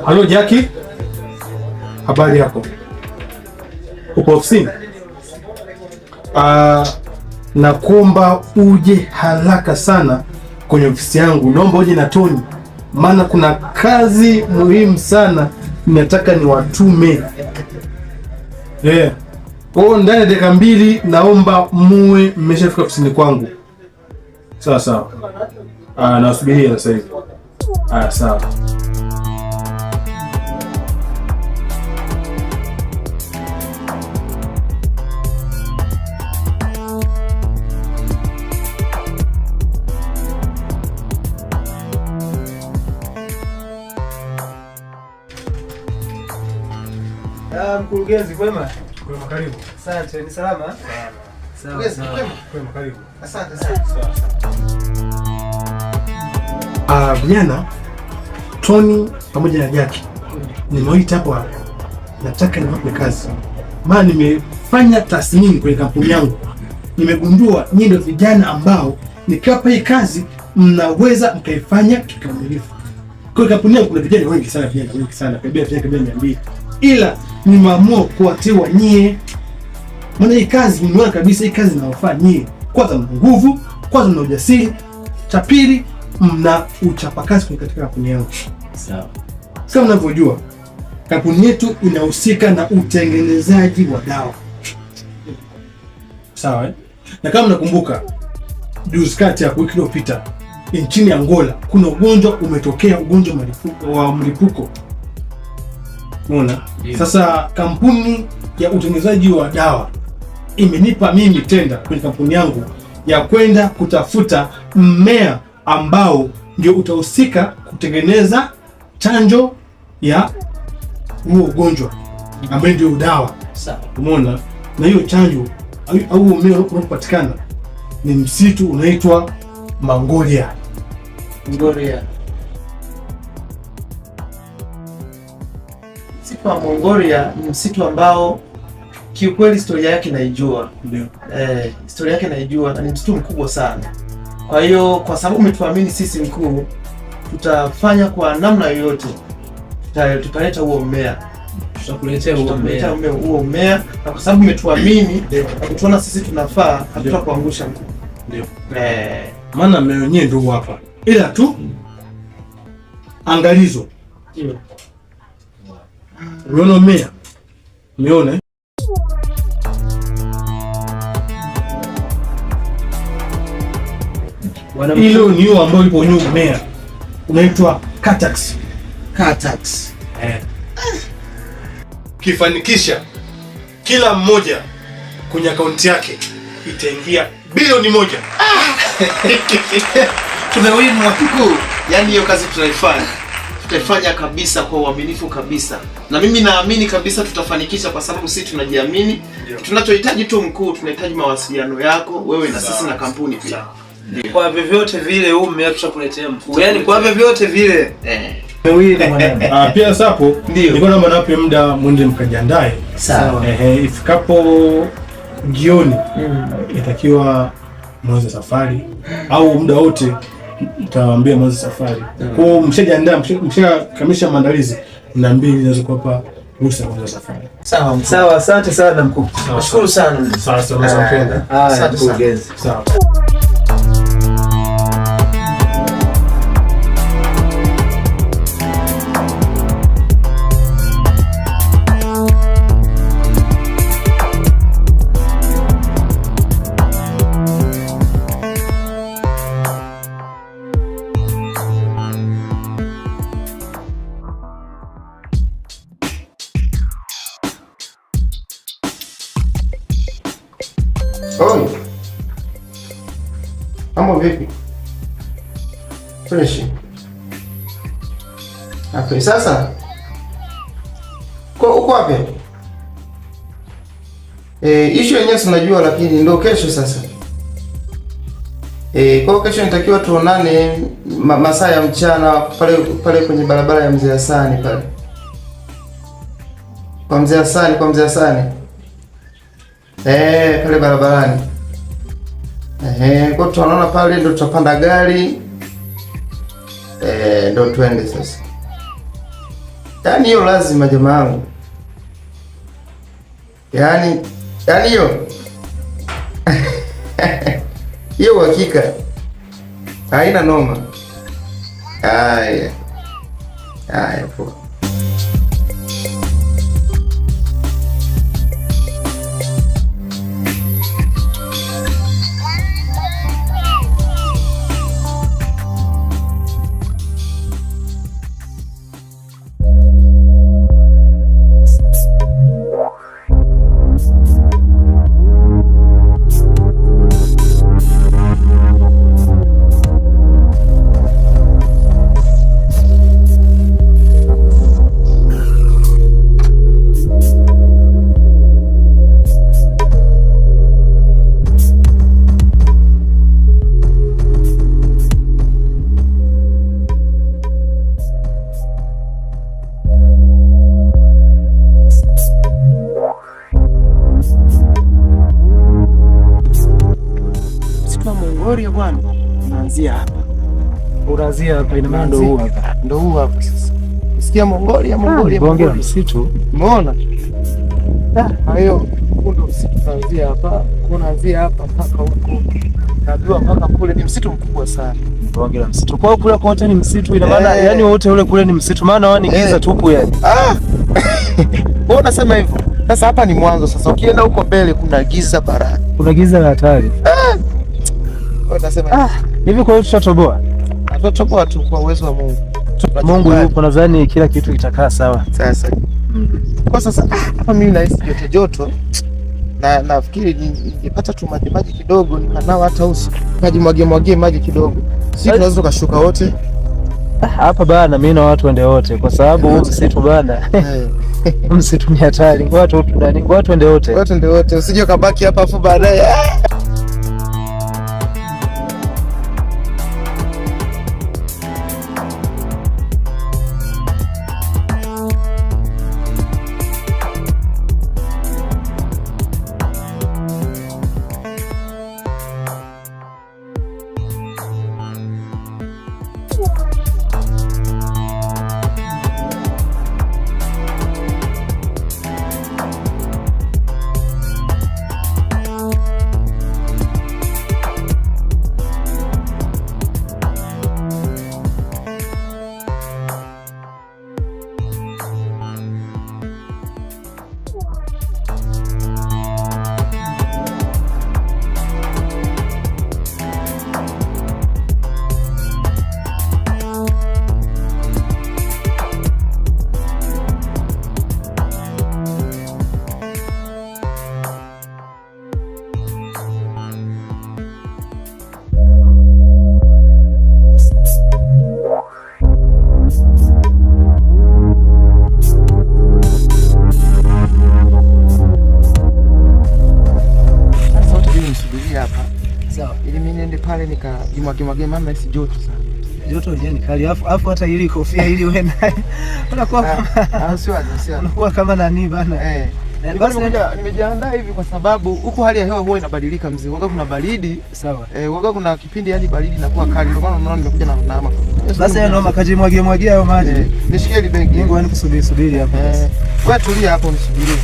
Halo Jackie. Habari yako? Upo ofisini? Nakuomba uje haraka sana kwenye ofisi yangu. Naomba uje na Tony. Maana kuna kazi muhimu sana nataka niwatume. Kwa ndani ya dakika 2 naomba muwe mmeshafika ofisini kwangu. Sawa sawa. Nasubiria sasa hivi. Sawa. Mkurugenzi, kwema? Kwema, karibu. Asante, ni salama? Sawa. Kwema, karibu. Asante sana. Vijana, Tony pamoja na Jackie. Nimewaita hapa. Nataka niwape kazi. Maana nimefanya tathmini kwenye kampuni yangu. Nimegundua nyinyi ndio vijana ambao nikiwapa hii kazi mnaweza mkaifanya kikamilifu. Kwa kampuni yangu kuna vijana wengi sana, karibia vijana 200. Ila nimeamua kuwatiwa nyie. Maana hii kazi nimeona kabisa hii kazi inawafaa nyie. Kwanza mna nguvu, kwanza mna ujasiri, cha pili mna uchapakazi katika kampuni yangu. Sawa. Kama mnavyojua, kampuni yetu inahusika na utengenezaji wa dawa. Sawa. Na kama mnakumbuka, juzi kati ya wiki iliyopita nchini Angola kuna ugonjwa umetokea, ugonjwa wa mlipuko. Unaona? Sasa kampuni ya utengenezaji wa dawa imenipa mimi tenda kwenye kampuni yangu ya kwenda kutafuta mmea ambao ndio utahusika kutengeneza chanjo ya huo ugonjwa ambao ndio dawa. Sawa. Umeona? Na hiyo chanjo au mmea unaopatikana ni msitu unaitwa Mongolia. Msitu wa Mongolia ni msitu ambao kiukweli historia yake naijua. Ndio. Historia yake naijua na ni msitu mkubwa sana. Kwa hiyo kwa sababu umetuamini sisi mkuu, tutafanya kwa namna yoyote. Tutaleta huo mmea. Tutakuletea huo mmea na kwa sababu umetuamini na kutuona sisi tunafaa, hatutakuangusha mkuu. Ndio. Maana mmea wenyewe ndio hapa. Ila tu angalizo. Ndio. Unaona mmea? Umeona? Hilo ni huo ambao ipo nyuma mmea. Unaitwa Catax. Kifanikisha kila mmoja kwenye akaunti yake itaingia bilioni 1. Tumewini mwapiku. Yaani hiyo kazi tutaifanya kabisa kwa uaminifu kabisa. Na mimi naamini kabisa tutafanikisha kwa sababu sisi tunajiamini. Tunachohitaji tu mkuu, tunahitaji mawasiliano yako wewe na sisi na kampuni pia. Kwa vyovyote vile mmea tutakuletea mkuu. Yaani kwa vyovyote vile. Pia sapo niko naomba nape muda mwende mkajiandae. Sawa. Ifikapo jioni itakiwa mwanzo safari au muda wote nitawaambia mwanzo safari. Kwa mshajiandaa, mshakamilisha maandalizi, niambie niweze kuwapa ruhusa mwanzo safari. Sawa, asante sana mkuu. Nashukuru sana. Sawa, asante. Asante mkurugenzi. Sawa. Oi. Mambo vipi? Fresh. Okay, sasa. Uko wapi? Issue yenyewe tunajua lakini ndio kesho sasa. Kwa kesho nitakiwa tuonane masaa ya mchana pale kwenye barabara ya Mzee Hasani pale. Kwa Mzee Hasani. Pale barabarani. Kwa tunaona pale ndo tutapanda gari. Ndo twende sasa. Yaani hiyo lazima jamaa yangu. Yaani hiyo. Hiyo uhakika. Haina noma. Haya. Haya poa. Mongolia bwana. Unaanzia hapa. Unaanzia hapa, ina maana ndio huu hapa. Ndio huu hapa sasa. Sikia Mongolia. Bonge la msitu. Umeona? Hayo huu ndio msitu unaanzia hapa. Unaanzia hapa mpaka huko. Najua mpaka kule ni msitu mkubwa sana. Bonge la msitu. Kwa kule kote ni msitu, ina maana yani wote ule kule ni msitu. Maana wao ni giza tupu yani. Wewe unasema hivyo. Sasa hapa ni mwanzo sasa. Ukienda huko mbele kuna giza barani. Kuna giza la hatari. Unasema hivi kwa hiyo tutatoboa? Tutatoboa tu kwa uwezo wa Mungu. Mungu yupo, nadhani kila kitu kitakaa sawa. Sasa kwa sasa hapa mimi nahisi joto na nafikiri ningepata tu maji kidogo nikanao hata uso. Mwagie maji kidogo. Sisi tunaweza kushuka wote. Hapa bana, mimi na watu wende wote kwa sababu huu msitu bana. Msitu ni hatari. Watu wende wote. Watu ndio wote. Usije kabaki hapa afu baadaye. Pale nikajimwage mama isi joto sana. Joto ni kali. Afu hata ili kofia ili uwe naye. Unakuwa unakuwa kama nani bana. Basi nimejiandaa hivi kwa sababu huko hali ya hewa huwa inabadilika mzee. Waga kuna baridi, sawa. Waga kuna kipindi yani baridi inakuwa kali. Ndio maana unaona nimekuja na nama. Sasa yeye noma kajimwagie hayo maji. Nishikie ile begi. Mungu anikusubiri hapa. Wewe tulia hapo nisubiri.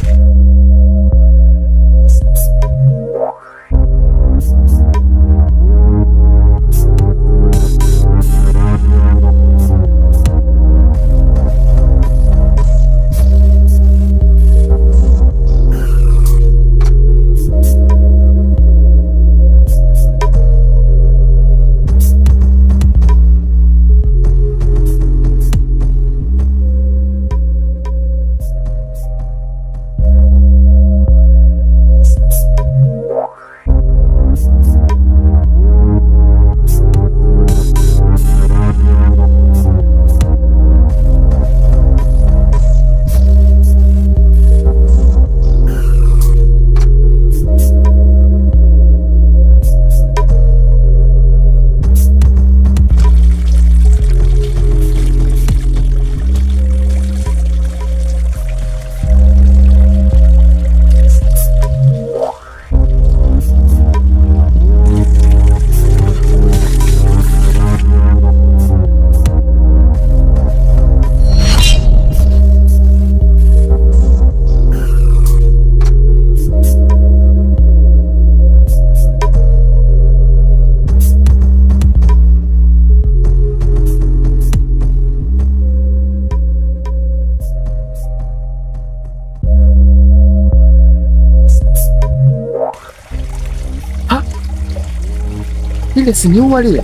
Ile siniua lile.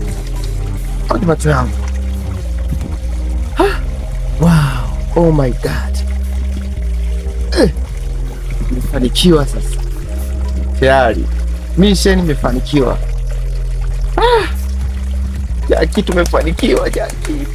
Kwenye macho yangu. Wow, oh my God. Nimefanikiwa sasa. Tayari. Mission imefanikiwa. Jackie, tumefanikiwa Jackie.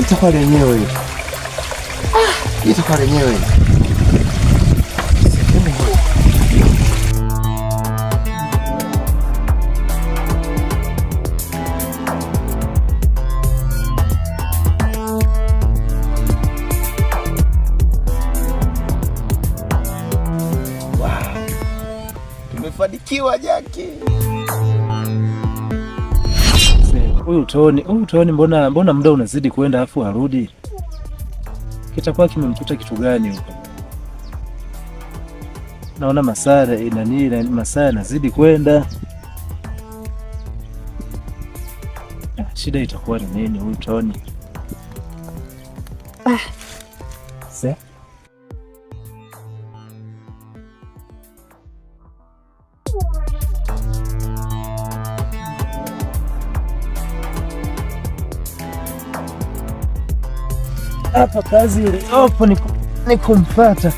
Itakuwa lenyewe. Itakuwa lenyewe. Tumefanikiwa Jackie. Huyu Toni mbona muda unazidi kwenda afu harudi? Kitakuwa kimemkuta kitu gani huko? Naona masaa yanazidi kwenda. Shida itakuwa ni nini huyu Toni? Hapa kazi iliyopo ni kumpata.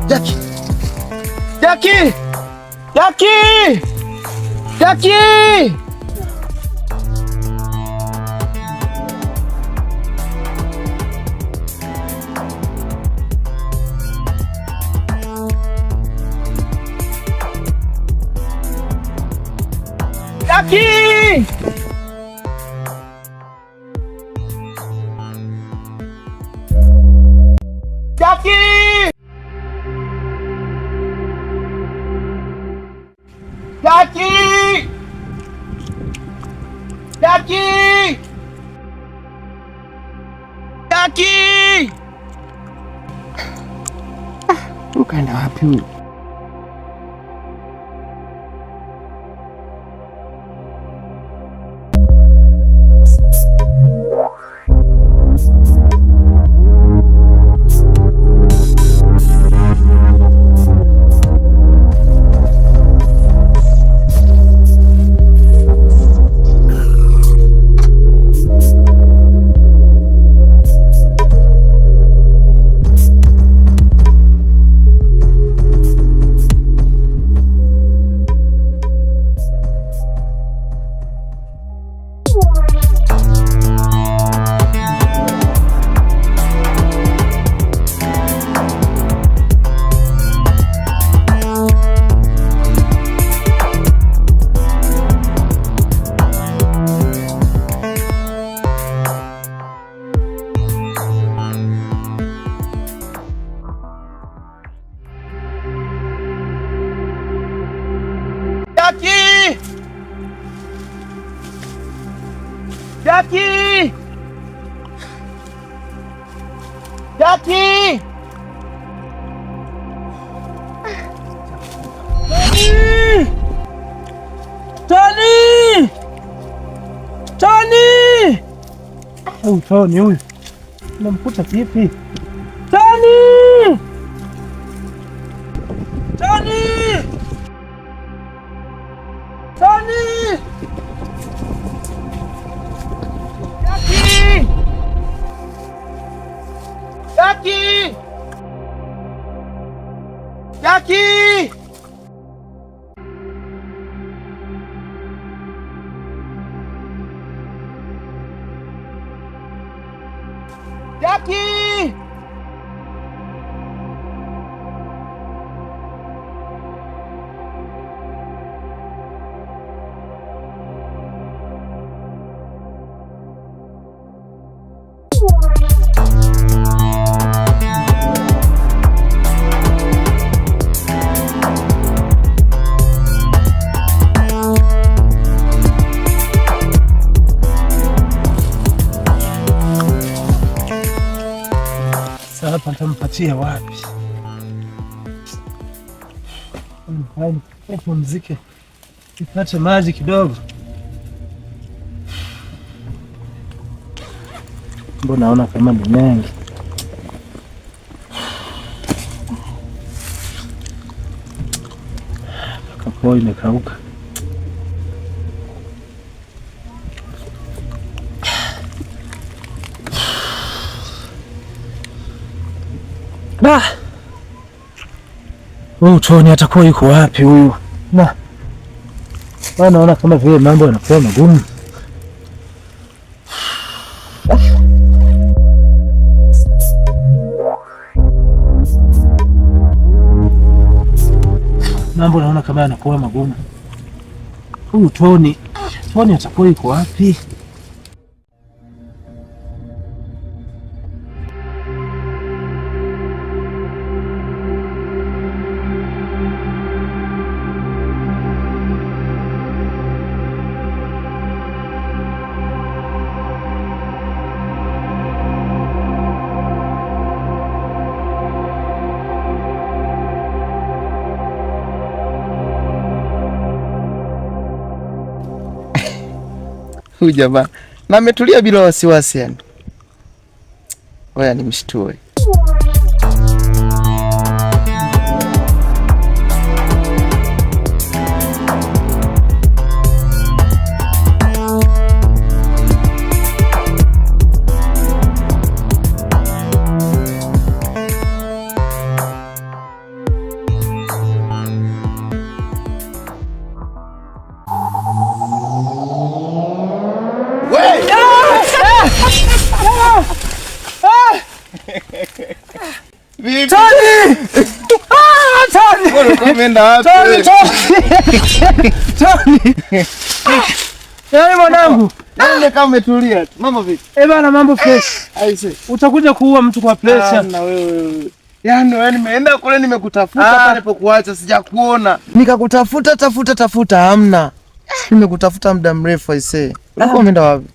Jackie! Jackie! Jackie! Jackie! Jackie! Jackie! Jackie! Jackie! Jackie! Ukaenda wapi huyu? Jackie! Jackie! Jackie! Tony! Tony! Tony! Tony huyu. Unamkuta vipi? Tony! Tony! Tony! Jackie! Jackie! Jackie! Hapa nitampatia wapi? Pumzike, nipate maji kidogo. Mbona naona kama ni mengi? Kapoo imekauka. Tony atakuwa yuko wapi huyu? Naona kama vile mambo yanakuwa magumu. Mambo naona kama yanakuwa magumu. Huyu Tony atakuwa yuko wapi? Huyu jamaa na ametulia bila wasiwasi yani. Oya nimshtue. Yaani mwanangu, kama umetulia tu. Mambo vipi? Bana mambo fresh. Aise. Utakuja kuua mtu kwa pressure. Na wewe. Yaani wewe nimeenda kule nimekutafuta pale pokuacha sijakuona. Nikakutafuta hamna. Nimekutafuta muda mrefu aise. Ulikuwa umeenda wapi?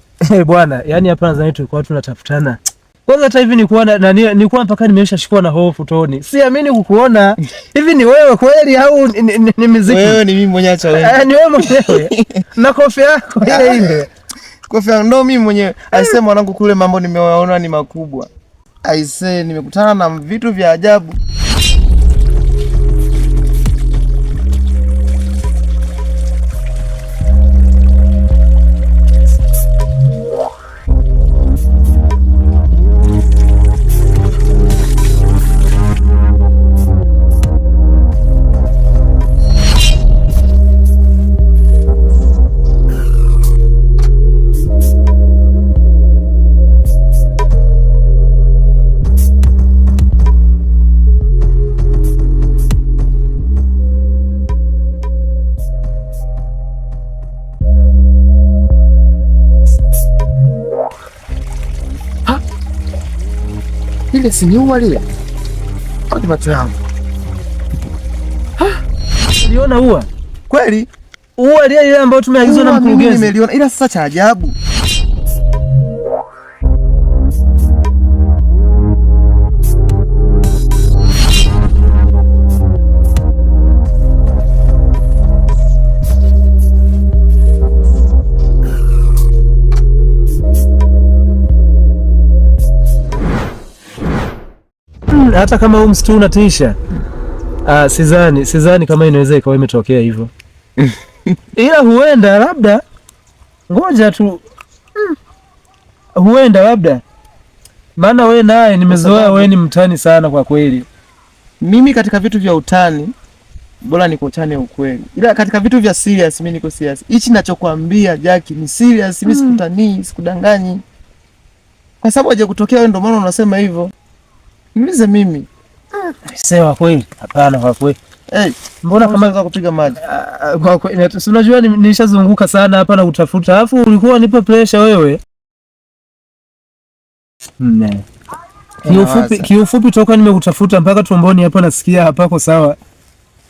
Bwana, yani hapa nadhani tulikuwa tunatafutana. Kwanza hata hivi nilikuwa mpaka nimeshashikwa na hofu Tony. Siamini kukuona. Hivi ni wewe kweli au ni muziki? Wewe ni mimi mwenyewe acha wewe. Ni wewe mwenyewe. Na kofia yako ile. Kofia ndo mimi mwenyewe. Aisee mwanangu kule mambo nimewaona ni makubwa. Aisee nimekutana na vitu vya ajabu. Ile si ni ua lile? Kwa macho yangu. Uliona ua? Kweli? Ua lile ambalo tumeagizwa na mkurugenzi. Mimi nimeliona ila sasa cha ajabu. hata kama huu msitu unatisha, sidhani kama inaweza ikawa imetokea hivyo. Ila huenda labda, ngoja tu, huenda labda, maana wewe naye nimezoea wewe ni mtani sana kwa kweli. Mimi katika vitu vya utani bora niko utani ukweli, ila katika vitu vya serious mimi niko serious. Hichi ninachokuambia Jackie ni serious, mimi sikutanii, sikudanganyi. Kwa sababu haja kutokea wewe, ndio maana unasema hivyo. Niulize mimi. Sewa kweli? Hapana kwa kweli. Mbona kama unataka kupiga maji? Kwa kweli unajua nilishazunguka sana hapa na kutafuta. Alafu ulikuwa unipa pressure wewe. Kiufupi toka nimekutafuta mpaka tumboni hapa nasikia hapako sawa.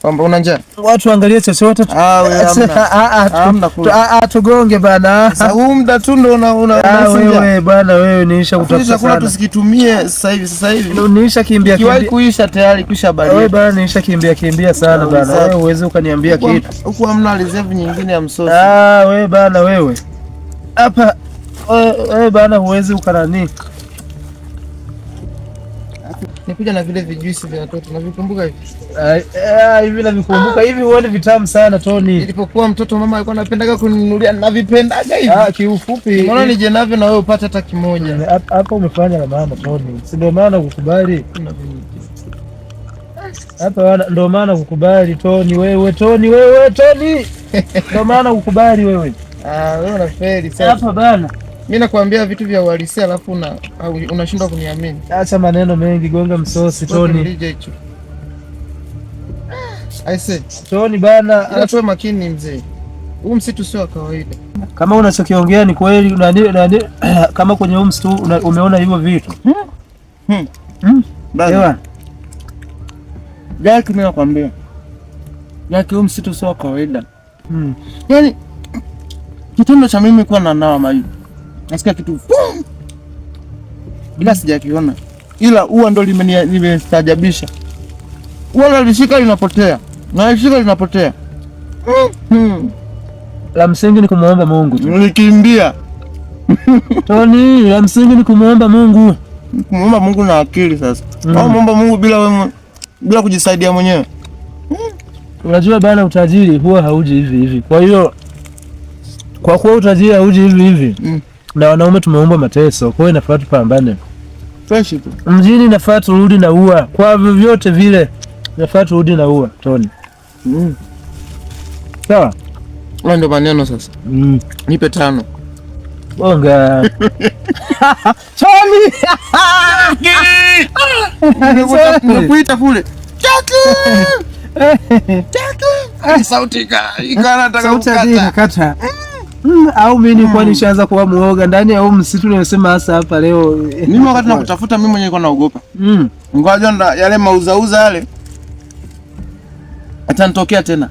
Kwamba una njaa? Watu angalie chochote. Tugonge bana. Sasa muda tu ndo wewe bana, wewe niisha kutafuta chakula tusikitumie sasa hivi. Niisha kimbia. Kiwahi kuisha tayari kisha habari. Wewe bana niisha kimbia sana bana. Wewe uweze ukaniambia kitu. Huko hamna reserve nyingine ya msosi. Wewe bana wewe. Hapa wewe bana uweze ukanani. Nikuja na vile vijuisi vya watoto, navikumbuka hivi. Hivi navikumbuka hivi, huone vitamu sana Tony. Nilipokuwa mtoto mama alikuwa anapendaga kuninunulia, navipendaga hivi. Kiufupi. Mbona nije navyo na wewe upate hata kimoja? Hapa umefanya la maana Tony. Si ndio maana kukubali. Hapa ndio maana kukubali Tony wewe Tony. Ndio maana kukubali wewe. Wewe unafeli sasa. Hapa bana. Mimi nakwambia vitu vya uhalisia alafu unashindwa kuniamini. Acha maneno mengi, gonga msosi Tony. Aise, Tony bana, ila tuwe makini mzee. Huu msitu sio wa kawaida. Kama unachokiongea ni kweli, kama kwenye huu msitu umeona hivyo vitu. Bana. Jackie, mimi nakwambia. Jackie, huu msitu sio wa kawaida. Yaani kitendo cha mimi kuwa na nawa maji. Nasikia kitu bila sijakiona, ila huwa ndo limestajabisha. Huwa lishika linapotea na lishika linapotea. La msingi ni kumuomba Mungu. Nikimbia Tony, la msingi ni kumuomba Mungu. Kumuomba Mungu na akili sasa. Au muomba Mungu bila kujisaidia mwenyewe. Unajua bana, utajiri huwa hauji hivi. Kwa hiyo kwa kuwa utajiri hauji hivi. Na wanaume tumeumbwa mateso, kwa hiyo inafaa tupambane. Fresh tu. Mjini inafaa turudi na ua. Kwa vyovyote vile inafaa turudi na ua, Tony. Sawa? Wala ndio maneno sasa. Nipe 5. Bonga. Tony! Nikuita kule. Jackie! Sauti nataka kukata. Au mimi kwa nishaanza kuwa muoga ndani ya msitu nimesema hasa hapa leo. Mimi wakati nakutafuta mimi mwenyewe nilikuwa naogopa. Ngoja yale mauzauza yale atanitokea tena.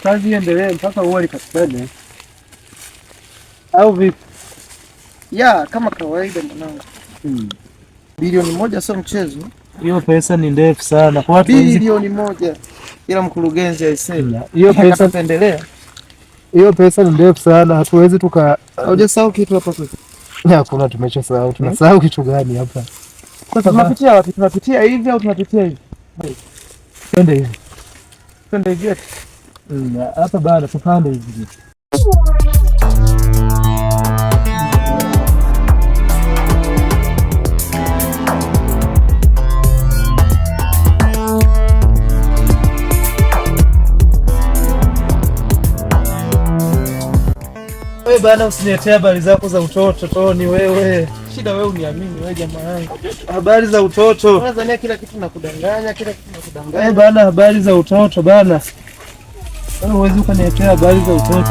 Kazi iendelee mpaka uwe likatikane. Au vipi? Kama kawaida mwanangu. Bilioni 1 sio mchezo. Hiyo pesa ni ndefu sana kwa watu. Bilioni 1. Ila mkurugenzi aisema hiyo pesa pendelea. Hiyo pesa ni ndefu sana, hatuwezi hujasahau kitu hapa kwetu. Hakuna tumeshasahau. Tunasahau kitu gani hapa? Kwa sababu tunapitia wapi? Tunapitia hivi au tunapitia hivi? Twende hivi. Twende hivi. Hapa bado tupande hivi. Wewe bana, usiniletee habari zako za utoto Tony wewe. Shida wewe uniamini wewe jamaa yangu. Habari za utoto. Unadhania kila kitu nakudanganya, Wewe bana, habari za utoto bana. Wewe huwezi ukaniletea habari za utoto.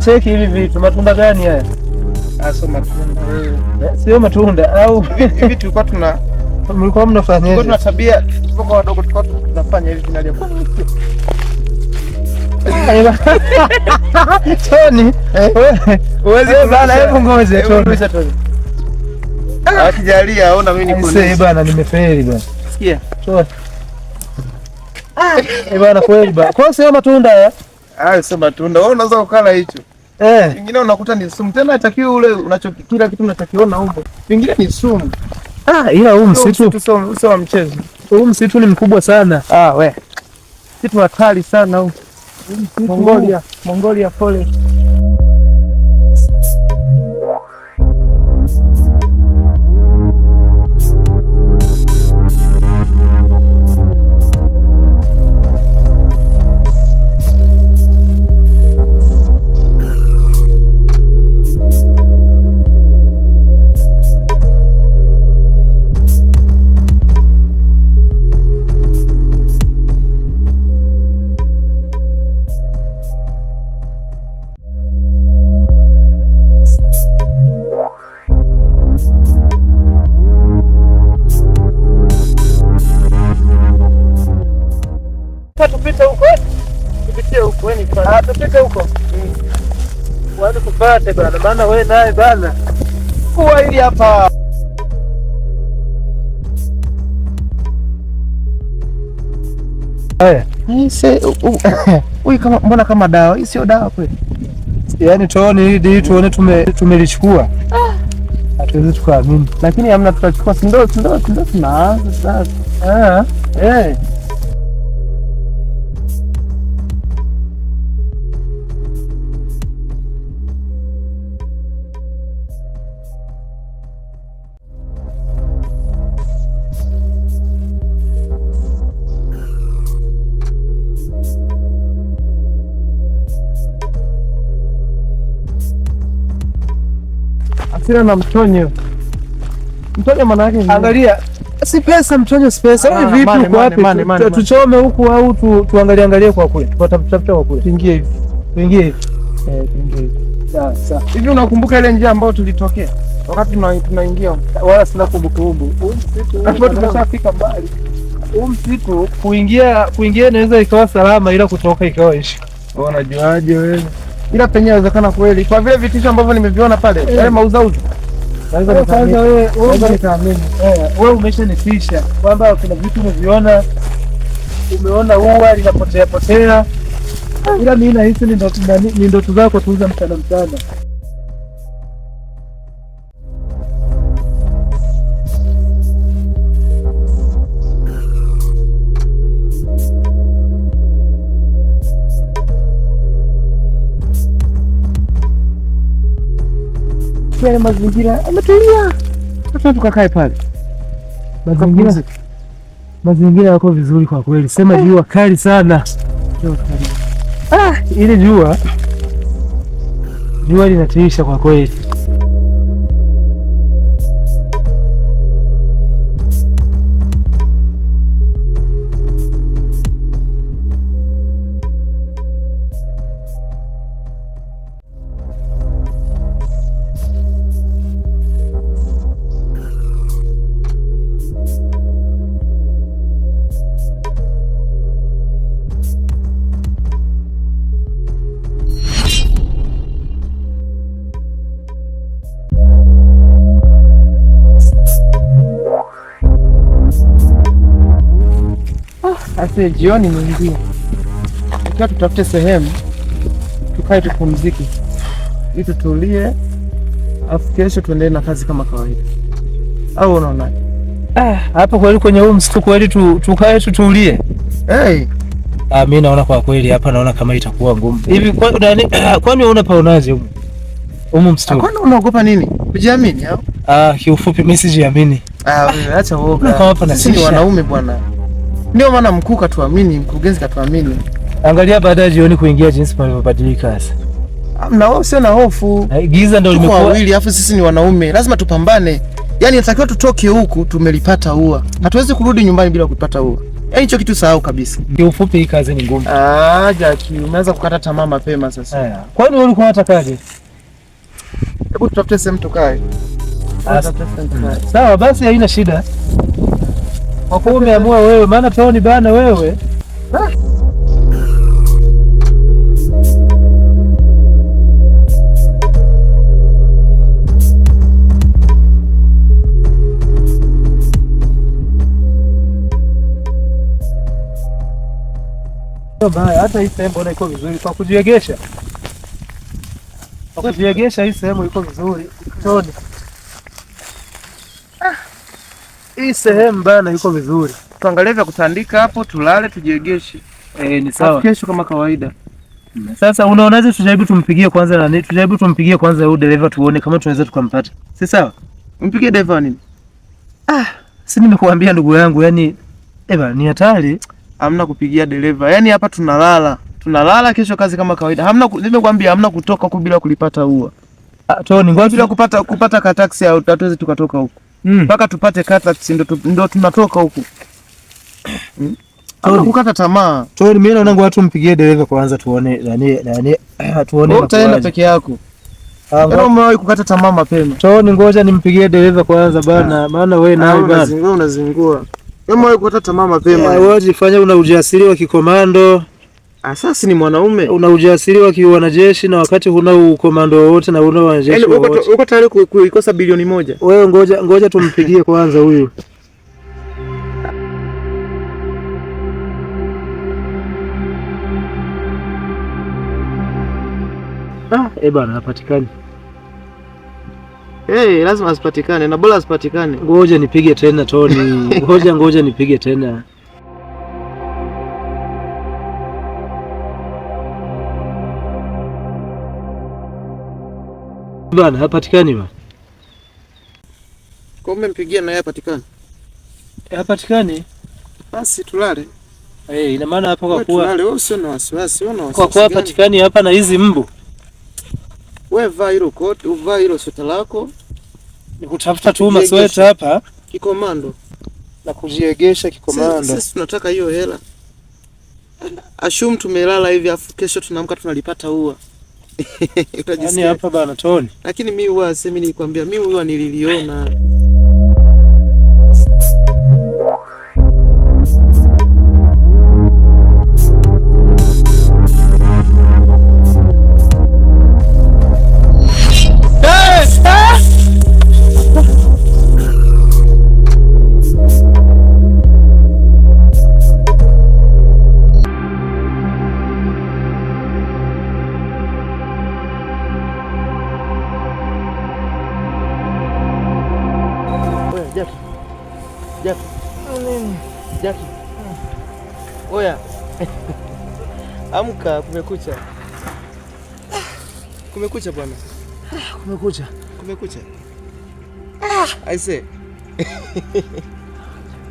Cheki hivi vitu, matunda gani haya? Sio matunda. Sio matunda au hivi tulikuwa Mlikuwa mnafanya hivi? Tuna tabia tuko wadogo tunafanya hivi tunalia. Tony, wewe bana, hebu ngoje Tony. Akijalia aona mimi niko. Sasa bana nimefeli bana. Sikia. Tony. Bana kweli bana. Kwa sababu matunda ya? Sio matunda. Wewe unaweza ukala hicho. Vingine unakuta ni sumu. Tena hatakiwi ule unachokila kitu unachokiona huko. Vingine ni sumu. Ila huu msitu sio wa mchezo. Huu msitu ni mkubwa sana. We. Kitu hatari sana huu. Mongolia forest. Tupite huko. Tupitie huko wewe ni kwa. Tupite huko. Wewe tupate bana. Maana wewe naye bana. Kwa hili hapa. Huyu kama mbona kama dawa? Hii sio dawa kweli. Yaani tuone hili tuone tumelichukua. Hatuwezi tukaamini. Lakini hamna tutachukua sindo tunaanza sasa. Asira na mtonyo. Mtonyo maana yake angalia. Si pesa mtonyo, si pesa. Hivi vipi kwa wapi? Tuchome huku au tuangalie kwa kule. Tutatafuta kwa kule. Tuingie hivi. Tuingie hivi. Sawa. Hivi unakumbuka ile njia ambayo tulitokea? Wakati tunaingia wala sina kumbukumbu. Hapo tumeshafika mbali. Msitu kuingia inaweza ikawa salama ila kutoka ikawa ishi. Unajuaje wewe? Ila penye inawezekana kweli. Kwa vile vitisho ambavyo nimeviona pale, yale mauzauza. Wewe umeshanitisha kwamba kuna vitu umeviona, umeona ua linapotea potea, ila mimi nahisi ni ndoto zako tuuza mchana. Yale mazingira ametulia. Sasa tukakae pale. Mazingira yako vizuri kwa kweli. Sema jua kali sana. Ile jua linatiisha kwa kweli. Sasa jioni mwingie. Tukiwa tutafute sehemu tukae tupumzike. Ili tutulie. Afu kesho tuendelee na kazi kama kawaida. Au unaonaje? Hapa kweli kwenye huu msitu kweli tukae tutulie. Mimi naona kwa kweli hapa naona kama itakuwa ngumu. Hivi kwani unapaonaje huko msitu? Kwani unaogopa nini? Kujiamini au? Kiufupi mimi sijiamini. Wewe acha uoga. Sisi ni wanaume bwana. Ndio maana mkuu katuamini, mkurugenzi katuamini. Angalia baada ya jioni kuingia jinsi palivyobadilika sasa. Na wewe sio na hofu. Giza ndio limekuwa wawili, afu sisi ni wanaume. Lazima tupambane. Yaani inatakiwa tutoke huku tumelipata ua. Hatuwezi kurudi nyumbani bila kupata ua. Yaani hicho kitu sahau kabisa. Kiufupi hii kazi ni ngumu. Jaki, umeanza kukata tamaa mapema sasa. Kwani wewe ulikuwa unatakaje? Hebu tutafute sehemu tukae. Sawa basi haina shida. Kwa kuwa umeamua wewe, maana Tony bana wewe. Hata hii sehemu mbona iko vizuri kwa kujiegesha. Kwa kujiegesha hii sehemu iko vizuri. Tony. Hii sehemu bana iko vizuri. Tuangalie vya kutandika hapo, tulale, tujiegeshe. Ni sawa. Kesho kama kawaida. Sasa unaonaje tujaribu tumpigie kwanza nani? Tujaribu tumpigie kwanza huyu dereva tuone kama tunaweza tukampata. Si sawa? Mpigie dereva nini? Si nimekuambia ndugu yangu, yani ni hatari. Hamna kupigia dereva. Yaani hapa tunalala. Tunalala, kesho kazi kama kawaida. Nimekwambia hamna kutoka huko bila kulipata ua. Tony, ngoja bila kupata ka taxi au hatuwezi tukatoka huko. Mpaka tupate ka taxi ndo tunatoka huko. Kukata tamaa. Tony, mimi naona watu mpigie dereva kwanza tuone tuone. Utaenda peke yako. Kama umewahi kukata tamaa mapema. Tony, ngoja nimpigie dereva kwanza bana, maana wewe nawe bana. Unazingua. Kama umewahi kukata tamaa mapema. Wewe jifanya una ujasiri wa kikomando. Sasa ni mwanaume. Una ujasiri wa kiwanajeshi na wakati huna ukomando wowote na huna wanajeshi wowote. Uko tayari kuikosa bilioni 1? Wewe ngoja tumpigie kwanza huyu. Bana hapatikani. Lazima asipatikane na bora asipatikane. Ngoja nipige tena Tony. Ngoja nipige tena. Bana hapatikani bana. Kwa umempigia na yeye hapatikani? Hapatikani. Basi tulale. Ina maana hapa kwa kuwa tulale, wewe usio na wasiwasi, kwa kuwa hapatikani hapa na hizi mbu. Wewe vaa hilo koti, uvaa hilo sweta lako. Nikutafuta tu masweta hapa kikomando na kujiegesha kikomando. Sisi tunataka hiyo hela. Ashum tumelala hivi afu kesho tunaamka tunalipata ua. Yaani hapa bana Tony. Lakini mimi huwa sema nilikwambia mimi huwa nililiona. Jackie. Oya. Amka, kumekucha. Kumekucha bwana. Kumekucha. Aise.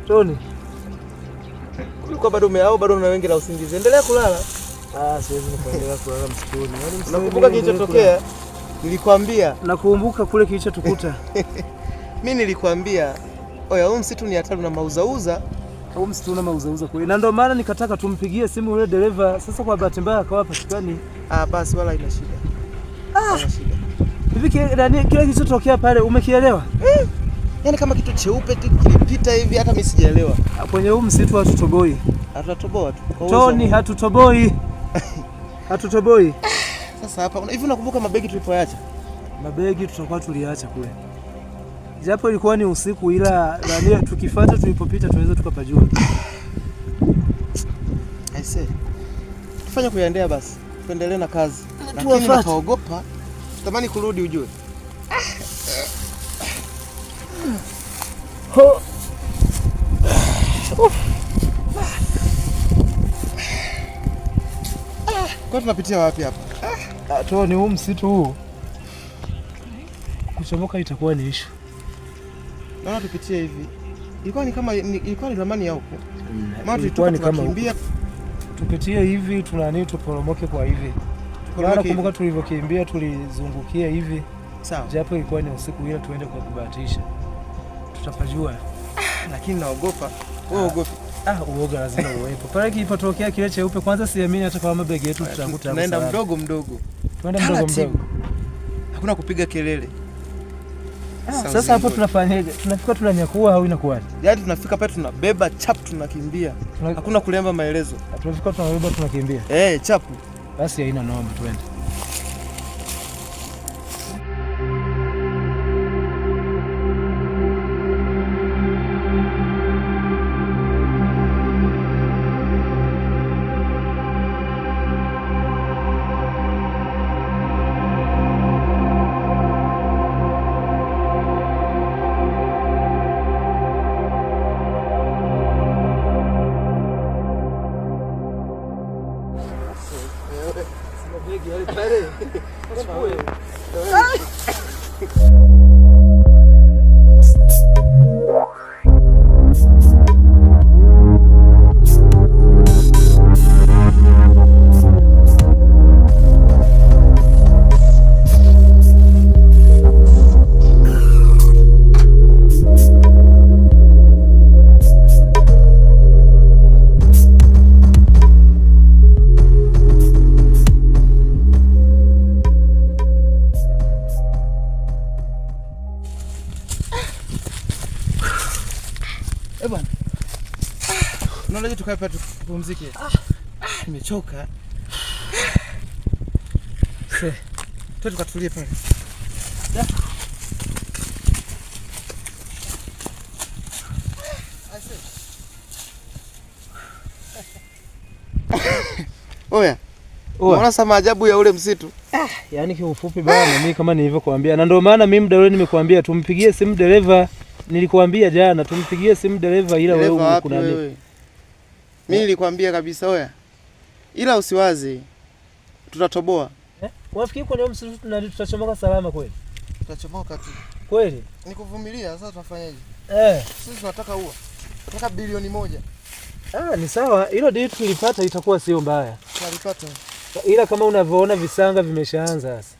Tony. Ulikuwa bado una wengi la usingizi. Endelea kulala. Siwezi kuendelea kulala msituni. Unakumbuka kilichotokea? Nilikwambia. Nakumbuka kule kilichotukuta. Mimi nilikwambia, oya, huu msitu ni hatari na mauzauza. Huu msitu una mauzauza kweli. Na ndio maana nikataka tumpigie simu yule dereva. Sasa kwa bahati mbaya akawa hapatikani. Basi wala ina shida. Haina shida. Hivi kile kilichotokea pale umekielewa? Yaani kama kitu cheupe kilipita hivi hata mimi sijaelewa. Kwenye huu msitu hatutoboi. Hatutoboi tu. Tony, hatutoboi. Hatutoboi. Sasa hapa hivi unakumbuka mabegi tulipoacha? Mabegi tutakuwa tuliacha kule. Japo ilikuwa ni usiku, ila tukifuata tulipopita tunaweza tukapajua. Aise. Tufanye kuendea basi. Tuendelee na kazi. Lakini nitaogopa. Tamani kurudi ujue. Kwa tunapitia wapi hapa? Tony, huu msitu huu kuchomoka itakuwa ni issue. Naona tupitie hivi. Ilikuwa ni ramani ya huko. Ilikuwa ni kama kimbia. Tupitie hivi tuporomoke kwa hivi. Kumbuka tulivyokimbia tulizungukia hivi. Sawa. Japo ilikuwa ni usiku, ila tuende kwa kubahatisha. Tutapajua. Lakini naogopa. Wewe uogopi? Uoga lazima uwepo. Pale kilipotokea kile cheupe, kwanza siamini hata kama mabegi yetu tutakuta. Tunaenda mdogo. Tunaenda mdogo. Hakuna kupiga kelele. Sasa hapo tunafanyaje? Tunafika tunanyakua au inakuwaje? Yaani tunafika pale tunabeba chap tunakimbia. Hakuna kulemba maelezo. Tunafika tunabeba tunakimbia. Chapu. Basi haina noma, twende. Bwana. Unaona tukae pale tupumzike. Nimechoka. Tukatulie pale. Oya. Unaona sasa maajabu ya ule msitu? Yaani kiufupi bana, mimi kama nilivyokuambia, na ndio maana mimi muda ule nimekuambia tumpigie simu dereva. Nilikuambia jana tumpigie simu dereva, ila wewe kuna nini? Mimi nilikwambia kabisa oya. Ila usiwaze. Tutatoboa. Wafikiri kwa nini tutachomoka salama kweli? Tutachomoka tu. Kweli? Nikuvumilia, sasa tunafanyaje? Sisi tunataka tunataka bilioni 1. Ni sawa, hilo dili tulipata itakuwa sio mbaya. Tulipata. Ila kama unavyoona visanga vimeshaanza sasa.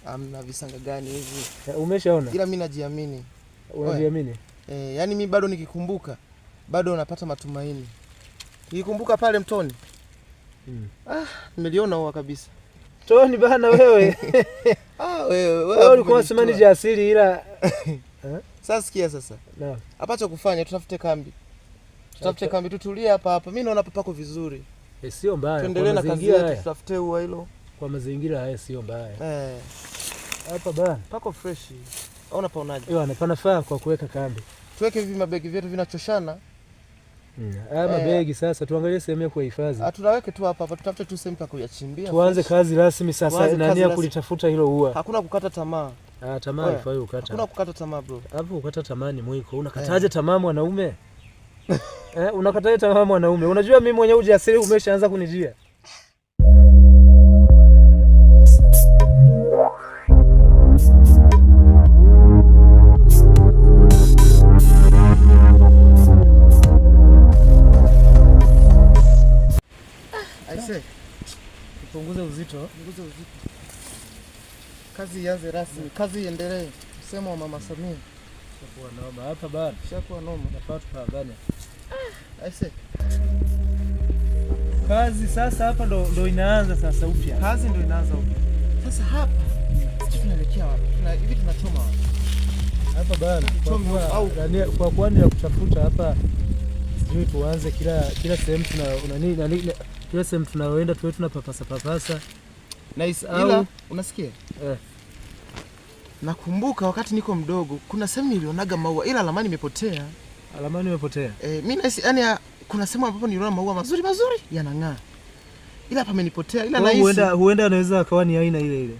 Amna visanga gani hivi? Umeshaona? Ila mimi najiamini. Unajiamini? Yaani mimi bado nikikumbuka bado napata matumaini. Nikikumbuka pale mtoni. Nimeliona huwa kabisa. Toni bana wewe. Wewe ulikuwa unasema ni jasiri ila Sasa sikia sasa. Naam. Hapa cha kufanya tutafute kambi. Tutafute kambi tutulie hapa. Mimi naona papako vizuri. Sio mbaya. Tuendelee na kazi yetu, tutafute ua hilo. Kwa mazingira haya sio mbaya. Hapa bana. Pako fresh. Au unapaonaje? Panafaa kwa kuweka kambi. Tuweke hivi mabegi vyetu vinachoshana. Mabegi sasa tuangalie sehemu ya kuhifadhi. Tunaweke tu hapa, tutafute tu sehemu pa kuyachimbia. Tuanze kazi rasmi sasa. Nani kulitafuta hilo ua? Hakuna kukata tamaa. Tamaa haifai ukata. Hakuna kukata tamaa bro. Hapo ukata tamaa ni mwiko. Unakataje tamaa mwanaume? Unakataje tamaa mwanaume? Unajua mimi mwenyewe ujasiri umeshaanza kunijia. Punguza uzito. Kazi ianze rasmi, kazi iendelee. Msemo wa Mama Samia. Shakuwa noma hapa bana. Shakuwa noma. Nafaa tupambane. Aise. Kazi sasa hapa ndo inaanza sasa upya. Kazi ndo inaanza upya. Sasa hapa sisi tunaelekea wapi? Hivi tunachoma wapi? Hapa bana. Kwa kwani ya kutafuta hapa sijui tuanze kila sehemu kila sehemu tunaoenda tuwe tunapapasa. Nice. Ila unasikia? Nakumbuka wakati niko mdogo kuna sehemu nilionaga maua ila alamani imepotea. Alamani imepotea? Mimi yani kuna sehemu ambapo niliona maua mazuri yanang'aa. Ila hapa amenipotea ila nahisi huenda anaweza akawa ni aina ile ile.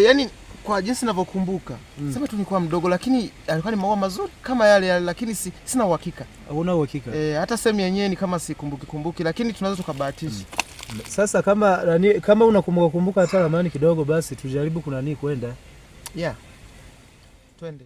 Yani kwa jinsi ninavyokumbuka, sema tu nilikuwa mdogo lakini alikuwa ni maua mazuri kama yale lakini sina uhakika. Huna uhakika? Hata sehemu yenyewe ni kama sikumbuki lakini tunaweza tukabahatisha. Sasa kama unakumbuka hata ramani kidogo basi tujaribu kwenda. Twende.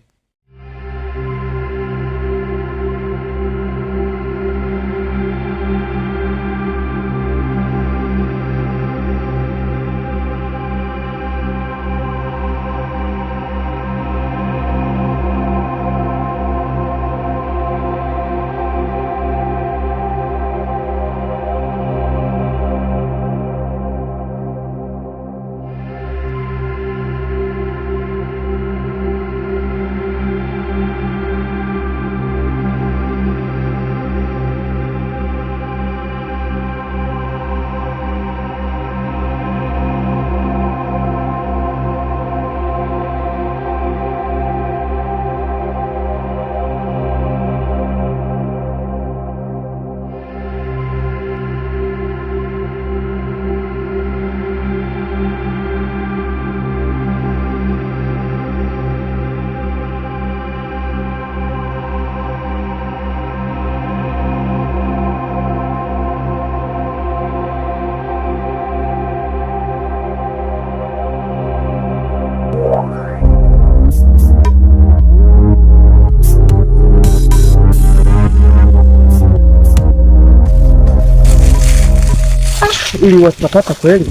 Ili watapata kweli,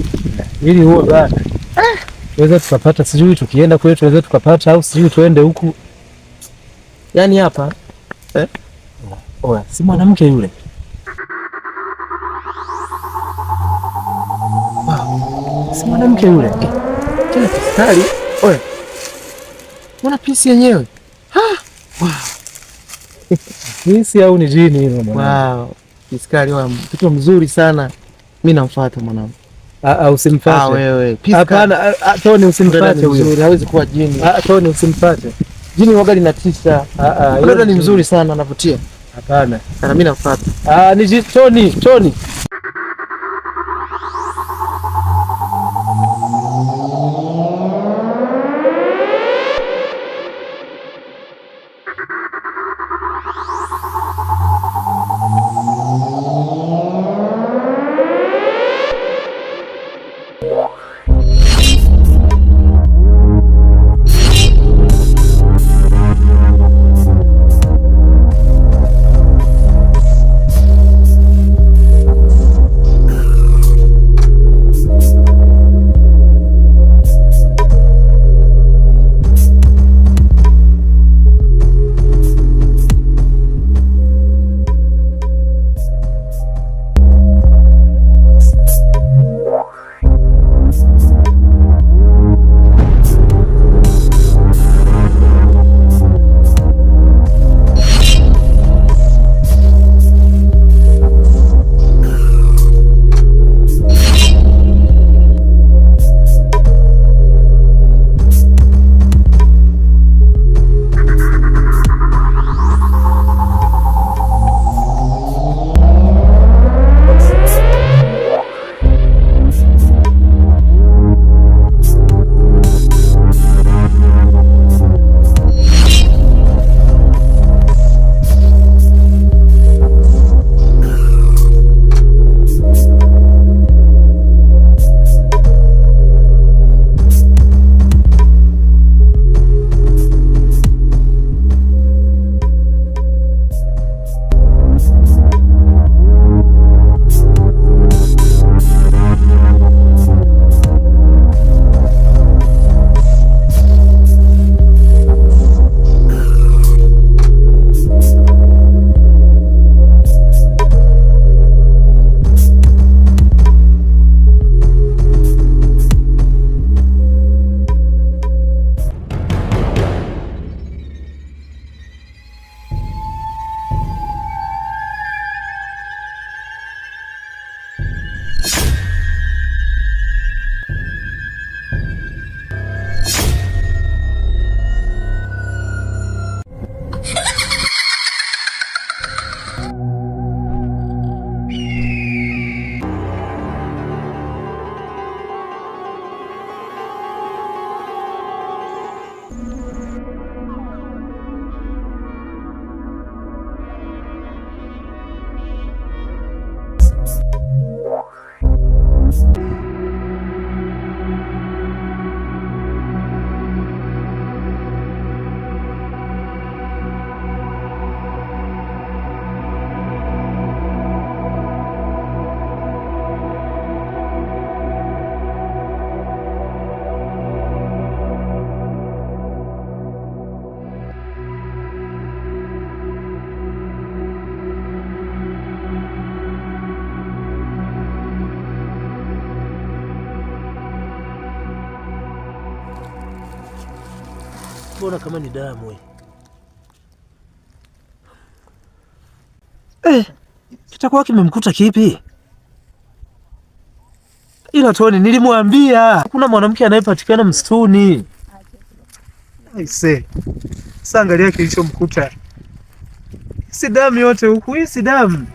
ili huo bana tuweza tukapata, sijui tukienda kwetu tuweza tukapata, au sijui tuende huku. Yani hapa Oya, si mwanamke yule? Si mwanamke yule? tena piskali. Oya, mbona pisi yenyewe? Pisi au ni jini hilo mwanangu? Wow, piskali wa mtoto mzuri sana. Mimi namfuata mwanangu. Usimfuate. Wewe. Hapana, Tony usimfuate huyo. Hawezi kuwa jini. Tony usimfuate. Jini waga linatisha. Mtoto ni mzuri sana, anavutia. Hapana. Na mimi namfuata. Ni Tony. Mbona kama ni damu kitakuwa kimemkuta kipi? Ila Toni, nilimwambia hakuna mwanamke anayepatikana msituni. Aise, sasa angalia kilichomkuta. Si damu yote huku, hii si damu.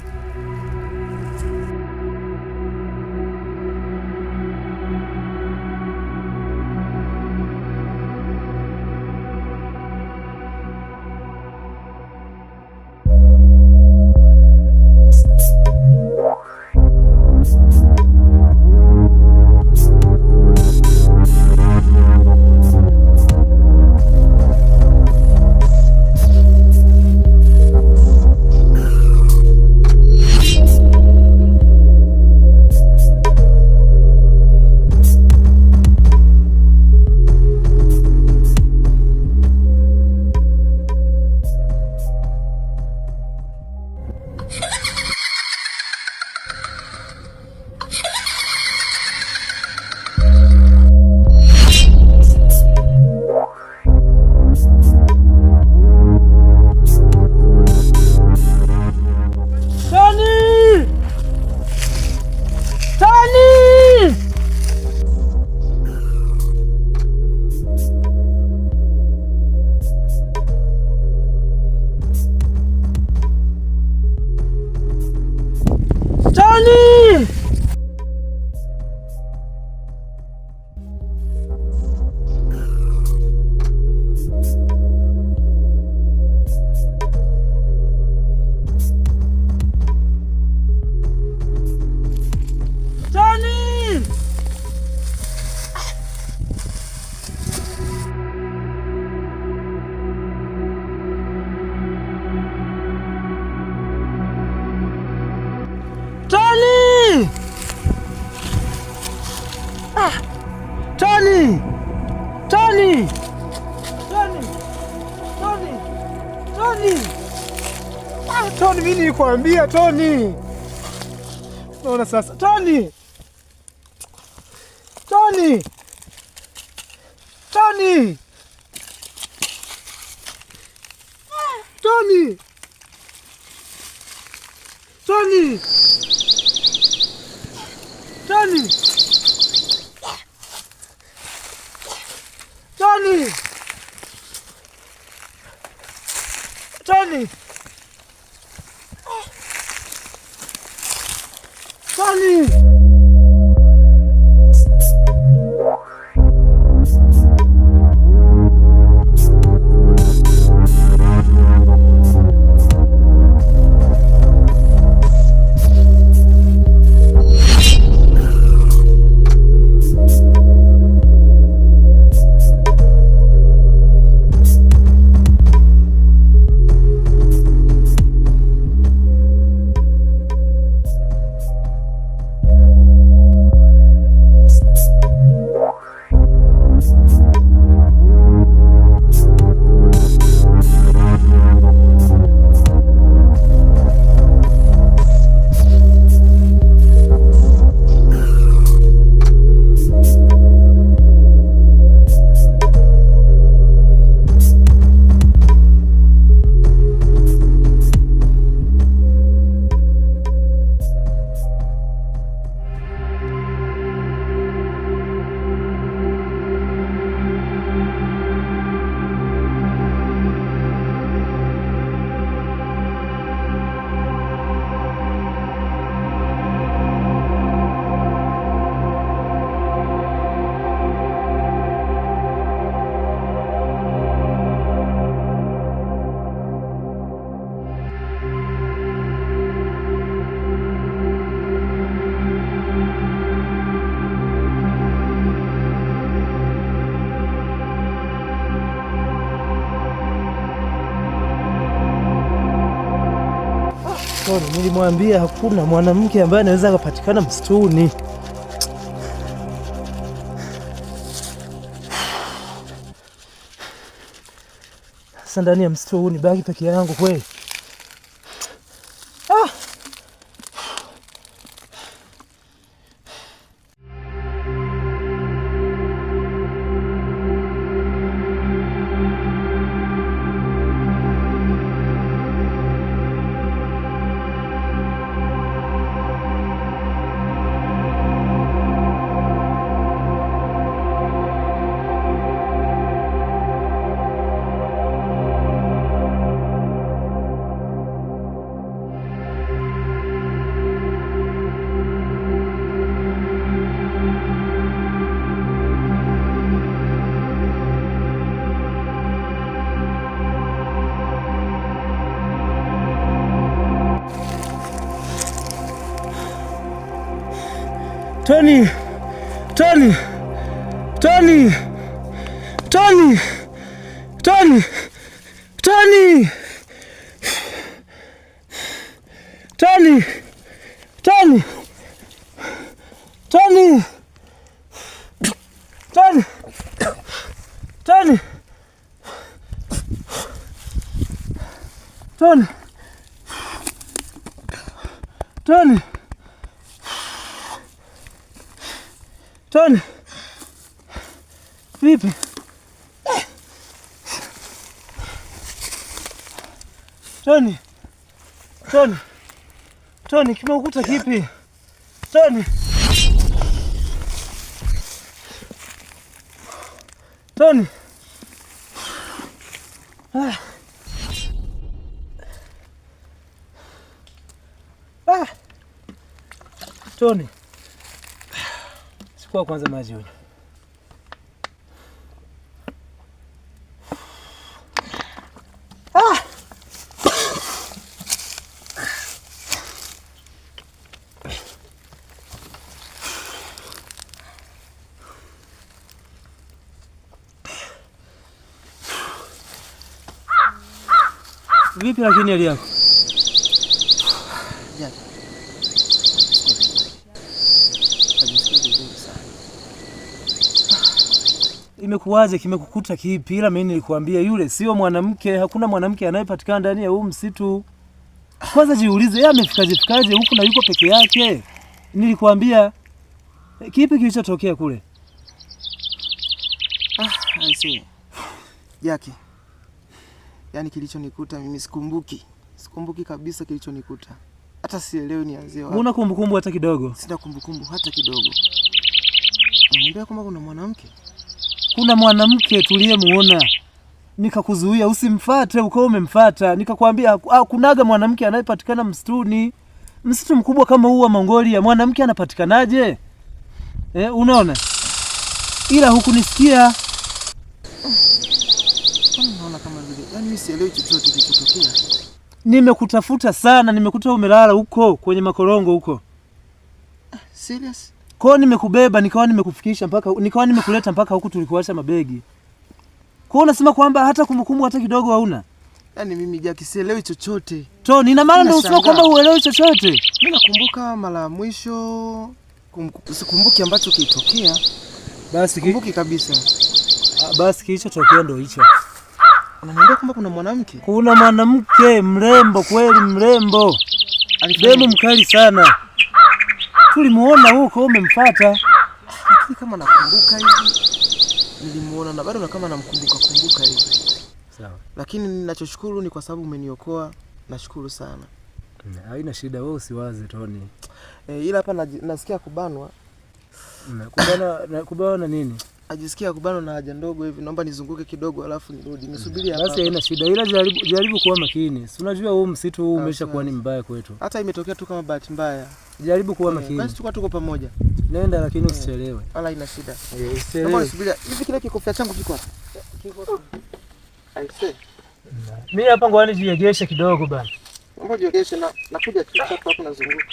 Tony! Tony! Tony! Tony! Tony! Ah, Tony, mimi nilikwambia Tony. Naona sasa. Tony! Tony! Tony! Tony! Tony! Tony! Tony! Tony! Tony! Nilimwambia hakuna mwanamke ambaye anaweza kupatikana msituni. Sasa ndani ya msitu huu nibaki peke yangu kweli? Tony! Tony! Tony! Tony! Tony! Tony! Tony! Tony! Tony! Tony! Tony! Tony! Tony! Tony! Vipi? Tony! Tony! Tony, kimeukuta kipi? Tony! Tony! Tony! Chukua kwanza maji huyo. Vipi lakini hali yako? Imekuwaje, kimekukuta kipi? Ila mimi nilikwambia yule sio mwanamke, hakuna mwanamke anayepatikana ndani ya huu msitu. Kwanza jiulize, yeye amefikaje huku na yuko peke yake? Nilikwambia kipi kilichotokea kule? I see. Jackie. Yaani kilichonikuta mimi sikumbuki. Sikumbuki kabisa kilichonikuta. Hata sielewi nianzie wapi. Una kumbukumbu hata kidogo? Sina kumbukumbu hata kidogo. Unaniambia kwamba kuna mwanamke? Kuna mwanamke tuliyemuona. Nikakuzuia usimfuate, uko umemfuata. Nikakwambia kunaga mwanamke anayepatikana msituni. Msitu mkubwa kama huu wa Mongolia, mwanamke anapatikanaje? Unaona? Ila hukunisikia. Unaona kama vile, yaani mimi sielewi chochote kilichotokea. Nimekutafuta sana, nimekuta umelala huko kwenye makorongo huko. Serious? Kwa nimekubeba, nikawa nimekufikisha nikawa nimekuleta mpaka huku tulikuacha mabegi. Kwa unasema kwamba hata kumbukumbu hata kidogo hauna? Yaani mimi Jackie sielewi chochote. Toni, ina maana ndio unasema kwamba huelewi chochote? Mimi nakumbuka mara mwisho sikumbuki ambacho kilitokea. Basi kumbuki kabisa. Basi kilichotokea ndio hicho. Unaniambia kwamba kuna mwanamke? Kuna mwanamke mrembo, kweli mrembo. Demu mkali sana. Tulimuona huko umemfuata. Lakini kama nakumbuka hivi nilimuona na bado na kama namkumbuka hivi. Sawa. Lakini ninachoshukuru ni kwa sababu umeniokoa. Nashukuru sana. Haina shida, wewe usiwaze Toni. Ila hapa nasikia kubanwa. Kubanwa na nini? Ajisikia kubanwa na haja ndogo hivi. Naomba nizunguke kidogo alafu nirudi. Nisubiri hapa. Basi haina shida. Ila jaribu kuwa makini. Si unajua huu msitu huu umeshakuwa ni mbaya kwetu. Hata imetokea tu kama bahati mbaya. Jaribu kuwa makini. Basi tuko pamoja. Nenda lakini usichelewe. Wala ina shida. Usichelewe. Naomba nisubiri. Hivi kile kikofia changu kiko wapi? Kiko. Aise. Mimi hapa ngwani jiegeshe kidogo bana. Naomba jiegeshe na nakuja tu hapo nazunguka.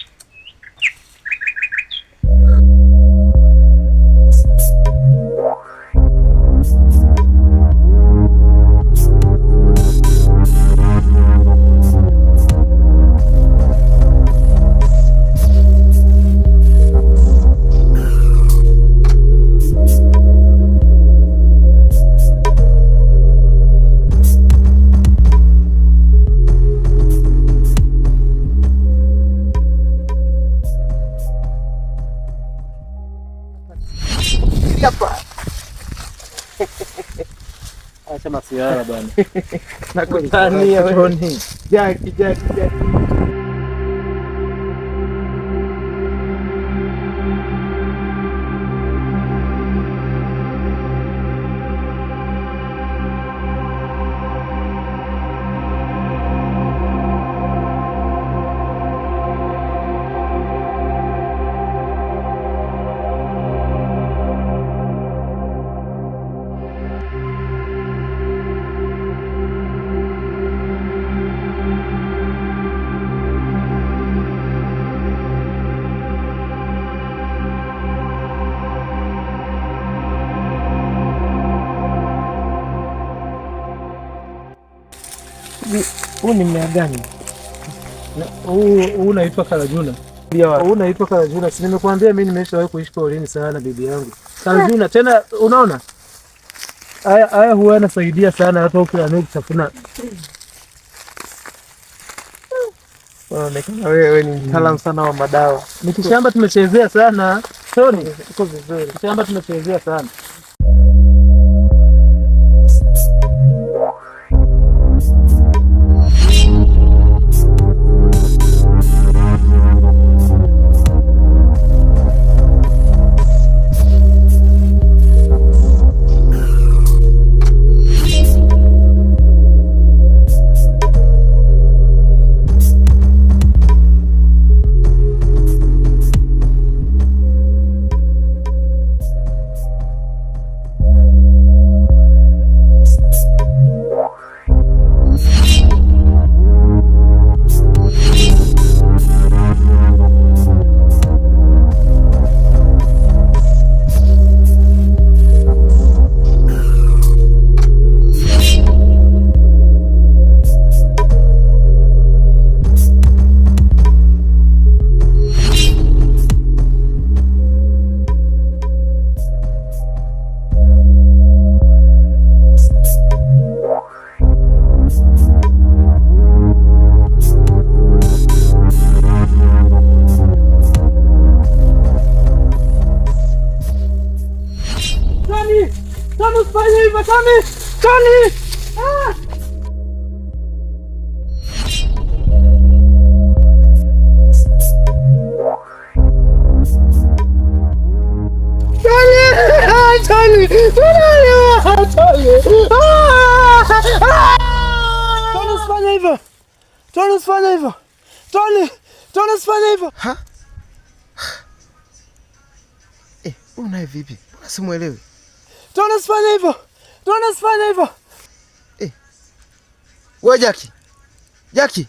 Acha masiara bwana. Nakutania wewe. Jackie. Huu ni mmea gani? Huu unaitwa Karajuna. Huu unaitwa Karajuna. Si nimekuambia mimi nimeshawahi kuishi porini sana bibi yangu. Karajuna tena unaona? Haya huwa yanasaidia sana hata ukiamua kutafuna. Unaonekana wewe ni mtaalamu sana wa madawa. Ni kishamba tumechezea sana. Toni, uko vizuri. Kishamba tumechezea sana. Tony usifanye hivyo Tony. Tony. Ah! Tony! Tony usifanye hivyo. Tony usifanye hivyo. Tony usifanye hivyo. Ha? Unaye vipi? Mbona simuelewi? Tony usifanye hivyo. Tony usifanye hivyo. Wewe Jackie. Jackie.